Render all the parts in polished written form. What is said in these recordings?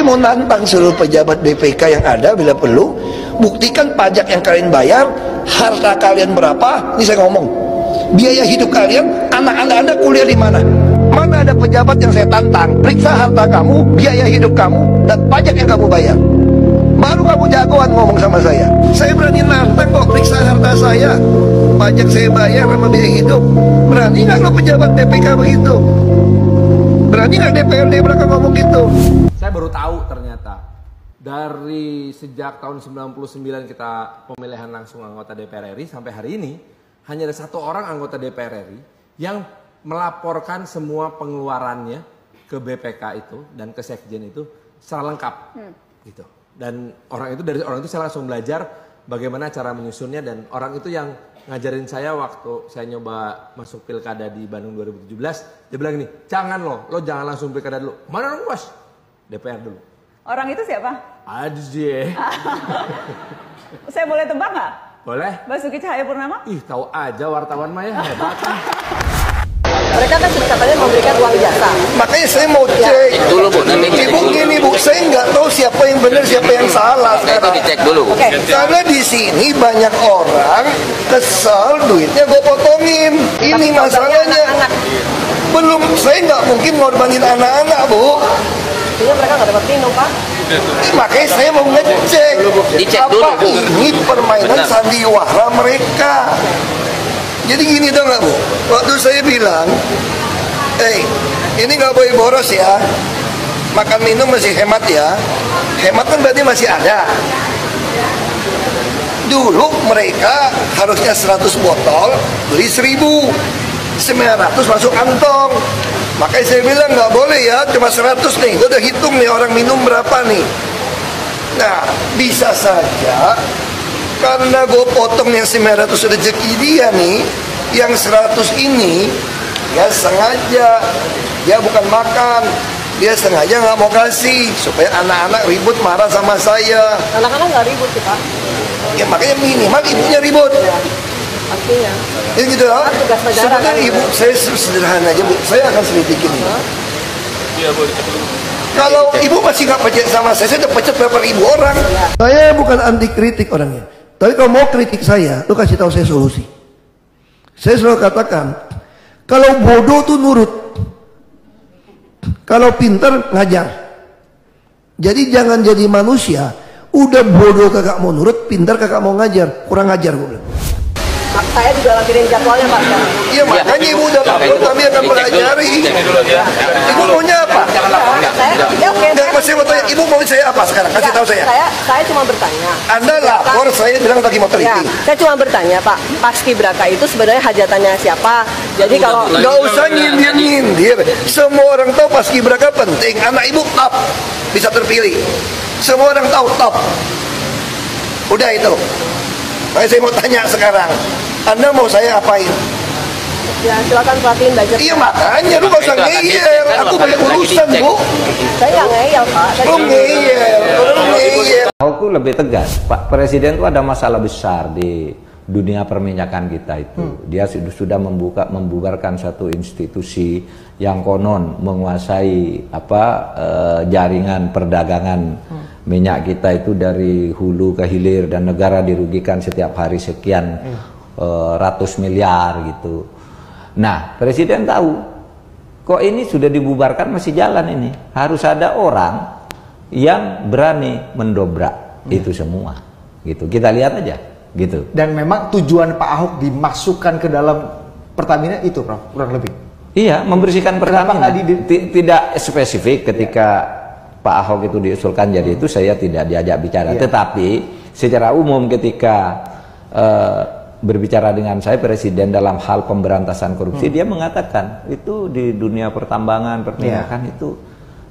mau nantang seluruh pejabat BPK yang ada, bila perlu buktikan pajak yang kalian bayar, harta kalian berapa. Ini saya ngomong, biaya hidup kalian, anak-anak Anda kuliah di mana. Mana ada pejabat yang saya tantang, periksa harta kamu, biaya hidup kamu, dan pajak yang kamu bayar. Baru kamu jagoan ngomong sama saya. Saya berani nantang kok, periksa harta saya, pajak saya bayar sama biaya hidup. Berani nggak lo pejabat BPK begitu? Berani nggak DPRD mereka ngomong gitu? Saya baru tahu ternyata dari sejak tahun 99 kita pemilihan langsung anggota DPR RI sampai hari ini hanya ada satu orang anggota DPR RI yang melaporkan semua pengeluarannya ke BPK itu dan ke Sekjen itu secara lengkap gitu. Dan dari orang itu saya langsung belajar bagaimana cara menyusunnya, dan orang itu yang ngajarin saya waktu saya nyoba masuk pilkada di Bandung 2017. Dia bilang gini, jangan lo jangan langsung pilkada dulu. Mana dong bos? DPR dulu. Orang itu siapa? Ada sih. Saya boleh tebak nggak? Boleh. Basuki Cahayapurnama? Ih, tahu aja wartawan mah ya, hebat. Mereka kan katanya memberikan uang jasa. Makanya saya mau cek dulu Bu, nanti Ibu gini Bu, saya nggak tahu siapa yang benar siapa yang salah itu dicek dulu. Karena di sini banyak orang kesal duitnya gue potongin. Ini masalahnya. Belum, saya nggak mungkin ngorbanin anak-anak Bu. Jadi mereka nggak dapat minum Pak. Makanya saya mau ngecek Dicek apa dulu, Bu. ini permainan sandiwara mereka. Jadi gini dong nggak Bu, waktu saya bilang, ini nggak boleh boros ya, makan minum masih hemat ya, hemat kan berarti masih ada. Dulu mereka harusnya 100 botol, beli 1.000, 900 masuk kantong. Makanya saya bilang nggak boleh ya, cuma 100 nih, gue udah hitung nih orang minum berapa nih. Nah, bisa saja karena gue potong yang 900 rezeki dia nih, yang 100 ini ya sengaja, dia bukan makan, dia sengaja nggak mau kasih supaya anak-anak ribut marah sama saya. Anak-anak nggak ribut sih Pak. Ya makanya minimal ibunya ribut. Artinya. Ya gitu lah. Tugas negara Sebenarnya kan. ibu saya sederhana aja Bu, saya akan selidikin ini. Kalau ibu masih nggak percaya sama saya udah pecat berapa ribu orang. Saya bukan anti kritik orangnya. Tapi kalau mau kritik saya, lu kasih tahu saya solusi. Saya selalu katakan, kalau bodoh tuh nurut, kalau pintar ngajar. Jadi jangan jadi manusia, udah bodoh kagak mau nurut, pintar kagak mau ngajar, kurang ngajar gue bilang. Saya juga lakirin jadwalnya Pak. Iya makanya ibu udah lapor, kami akan pelajari. Ibu maunya apa? Enggak, masih mau tanya, ibu mau saya apa sekarang? Kasih tahu saya. Saya cuma bertanya. Anda lapor, saya bilang lagi mau teliti. Saya cuma bertanya Pak, Paskibraka itu sebenarnya hajatannya siapa? Jadi kalau nggak usah nyindir-nyindir. Semua orang tahu Paskibraka penting. Anak ibu top, bisa terpilih. Semua orang tahu top. Udah itu. Makanya saya mau tanya sekarang, Anda mau saya apain? ya silakan perhatiin budget. Iya makanya lu gak usah ngeyel. Aku banyak urusan Bu. Saya nggak ngeyel Pak. Lu ngeyel. Aku lebih tegas, Pak Presiden itu ada masalah besar di dunia perminyakan kita itu. Dia sudah membubarkan satu institusi yang konon menguasai jaringan perdagangan minyak kita itu dari hulu ke hilir, dan negara dirugikan setiap hari sekian ratus miliar gitu. Nah, Presiden tahu kok ini sudah dibubarkan masih jalan ini. Harus ada orang yang berani mendobrak itu semua gitu. Kita lihat aja gitu. Dan memang tujuan Pak Ahok dimasukkan ke dalam Pertamina itu, Prof, kurang lebih. Iya, membersihkan Pertamina. Tidak spesifik ketika Pak Ahok itu diusulkan jadi itu saya tidak diajak bicara. Tetapi secara umum ketika berbicara dengan saya Presiden dalam hal pemberantasan korupsi, dia mengatakan itu di dunia pertambangan perminyakan itu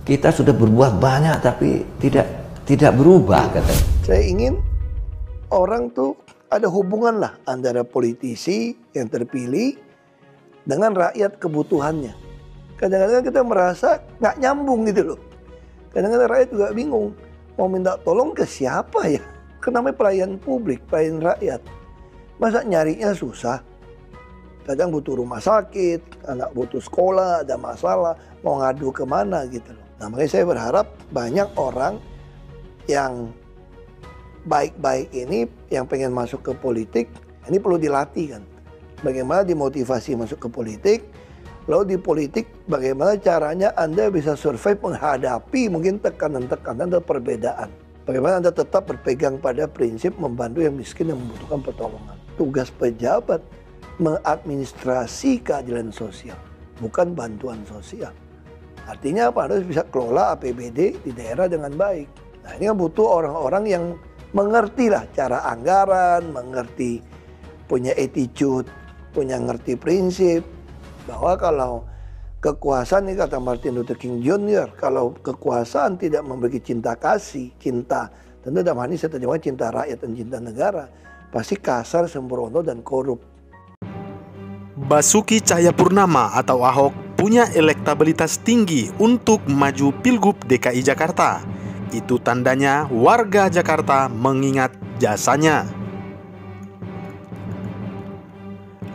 kita sudah berbuat banyak tapi tidak berubah katanya. Saya ingin orang tuh ada hubungan lah antara politisi yang terpilih dengan rakyat kebutuhannya. Kadang-kadang kita merasa nggak nyambung gitu loh. Kadang-kadang rakyat juga bingung mau minta tolong ke siapa ya? Kan namanya pelayan publik, pelayan rakyat. Masa nyarinya susah? Kadang butuh rumah sakit, anak butuh sekolah, ada masalah, mau ngadu kemana gitu loh. Nah, makanya saya berharap banyak orang yang baik-baik ini yang pengen masuk ke politik, ini perlu dilatih kan. Bagaimana dimotivasi masuk ke politik, lalu di politik bagaimana caranya Anda bisa survive menghadapi mungkin tekanan-tekanan dan perbedaan. Bagaimana Anda tetap berpegang pada prinsip membantu yang miskin yang membutuhkan pertolongan. Tugas pejabat mengadministrasi keadilan sosial, bukan bantuan sosial. Artinya apa? Harus bisa kelola APBD di daerah dengan baik. Nah, ini kan butuh orang-orang yang mengerti lah cara anggaran, mengerti, punya attitude, punya ngerti prinsip. Bahwa kalau kekuasaan, ini kata Martin Luther King Jr., kalau kekuasaan tidak memberi cinta kasih, cinta, tentu dalam hal ini saya terjemahkan cinta rakyat dan cinta negara, pasti kasar, sembrono, dan korup. Basuki Cahayapurnama atau Ahok punya elektabilitas tinggi untuk maju Pilgub DKI Jakarta. Itu tandanya warga Jakarta mengingat jasanya.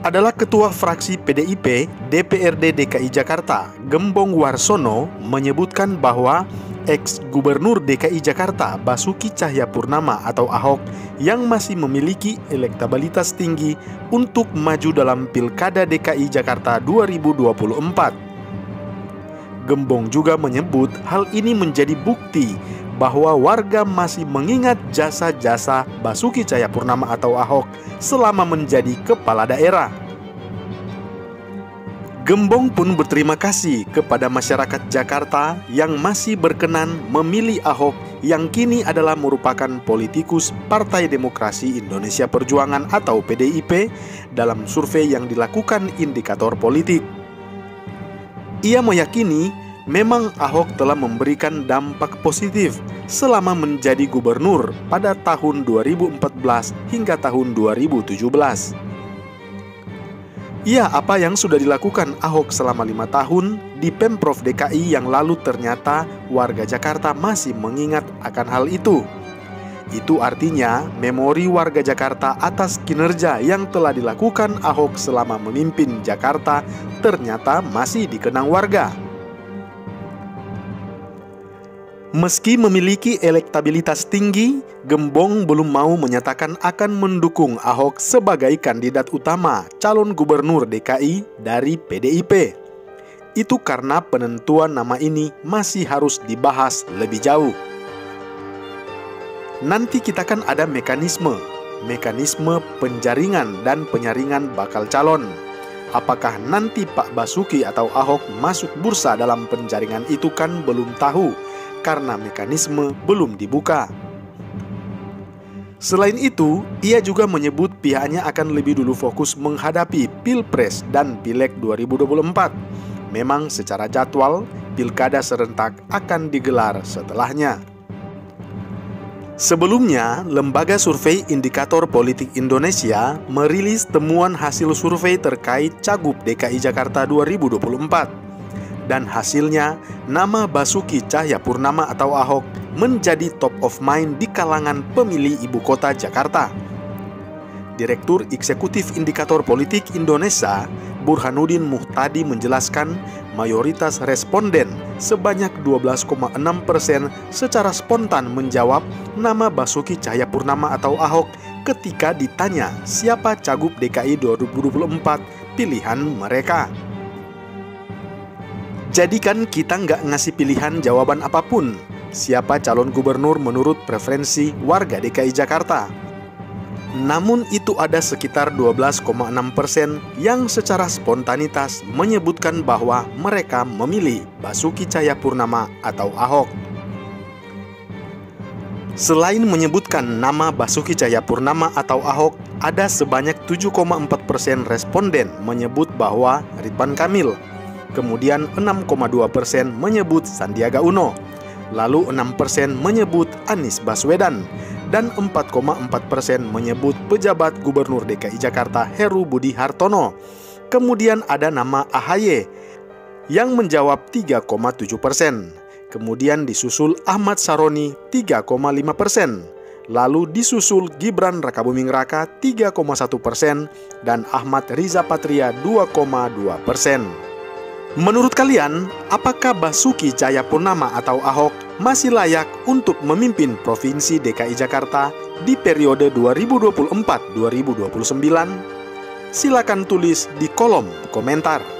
Adalah Ketua Fraksi PDIP DPRD DKI Jakarta, Gembong Warsono, menyebutkan bahwa ex-gubernur DKI Jakarta Basuki Cahayapurnama atau Ahok yang masih memiliki elektabilitas tinggi untuk maju dalam Pilkada DKI Jakarta 2024. Gembong juga menyebut hal ini menjadi bukti bahwa warga masih mengingat jasa-jasa Basuki Cahayapurnama atau Ahok selama menjadi kepala daerah. Gembong pun berterima kasih kepada masyarakat Jakarta yang masih berkenan memilih Ahok yang kini adalah merupakan politikus Partai Demokrasi Indonesia Perjuangan atau PDIP dalam survei yang dilakukan indikator politik. Ia meyakini memang Ahok telah memberikan dampak positif selama menjadi gubernur pada tahun 2014 hingga tahun 2017. Ya, apa yang sudah dilakukan Ahok selama 5 tahun di Pemprov DKI yang lalu ternyata warga Jakarta masih mengingat akan hal itu. Itu artinya memori warga Jakarta atas kinerja yang telah dilakukan Ahok selama memimpin Jakarta ternyata masih dikenang warga. Meski memiliki elektabilitas tinggi, Gembong belum mau menyatakan akan mendukung Ahok sebagai kandidat utama calon gubernur DKI dari PDIP. Itu karena penentuan nama ini masih harus dibahas lebih jauh. Nanti kita kan ada mekanisme penjaringan dan penyaringan bakal calon. Apakah nanti Pak Basuki atau Ahok masuk bursa dalam penjaringan itu kan belum tahu, karena mekanisme belum dibuka. Selain itu, ia juga menyebut pihaknya akan lebih dulu fokus menghadapi Pilpres dan Pileg 2024. Memang secara jadwal, pilkada serentak akan digelar setelahnya. Sebelumnya, Lembaga Survei Indikator Politik Indonesia merilis temuan hasil survei terkait Cagup DKI Jakarta 2024. Dan hasilnya, nama Basuki Cahayapurnama atau Ahok menjadi top of mind di kalangan pemilih ibu kota Jakarta. Direktur Eksekutif Indikator Politik Indonesia, Burhanuddin Muhtadi menjelaskan mayoritas responden sebanyak 12,6% secara spontan menjawab nama Basuki Cahayapurnama atau Ahok ketika ditanya siapa Cagup DKI 2024 pilihan mereka. Jadi kan kita nggak ngasih pilihan jawaban apapun, siapa calon gubernur menurut preferensi warga DKI Jakarta. Namun itu ada sekitar 12,6% yang secara spontanitas menyebutkan bahwa mereka memilih Basuki Cahayapurnama atau Ahok. Selain menyebutkan nama Basuki Cahayapurnama atau Ahok, ada sebanyak 7,4% responden menyebut bahwa Ridwan Kamil. Kemudian 6,2% menyebut Sandiaga Uno, lalu 6% menyebut Anies Baswedan, dan 4,4% menyebut pejabat Gubernur DKI Jakarta Heru Budi Hartono. Kemudian ada nama AHY yang menjawab 3,7%. Kemudian disusul Ahmad Saroni 3,5%. Lalu disusul Gibran Rakabuming Raka 3,1% dan Ahmad Riza Patria 2,2%. Menurut kalian, apakah Basuki Cahayapurnama atau Ahok masih layak untuk memimpin Provinsi DKI Jakarta di periode 2024-2029? Silakan tulis di kolom komentar.